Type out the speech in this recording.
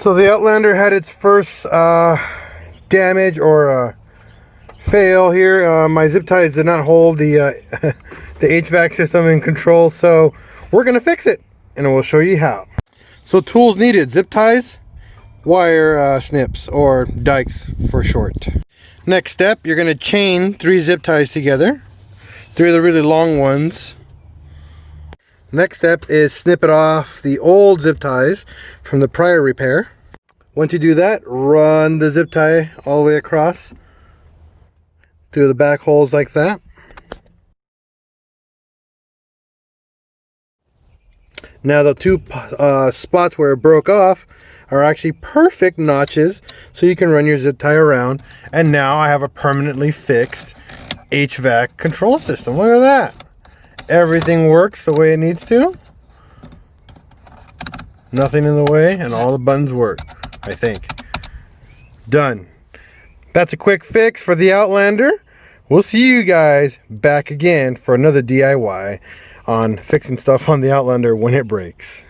So the Outlander had its first damage or fail here. My zip ties did not hold the the HVAC system in control, so we're gonna fix it, and we'll show you how. So tools needed: zip ties, wire snips, or dikes for short. Next step, you're gonna chain 3 zip ties together, 3 of the really long ones. Next step is snip it off the old zip ties from the prior repair. Once you do that, run the zip tie all the way across through the back holes like that. Now the 2 spots where it broke off are actually perfect notches, so you can run your zip tie around, and now I have a permanently fixed HVAC control system. Look at that. Everything works the way it needs to. Nothing in the way, and all the buttons work, I think. Done. That's a quick fix for the Outlander. We'll see you guys back again for another DIY on fixing stuff on the Outlander when it breaks.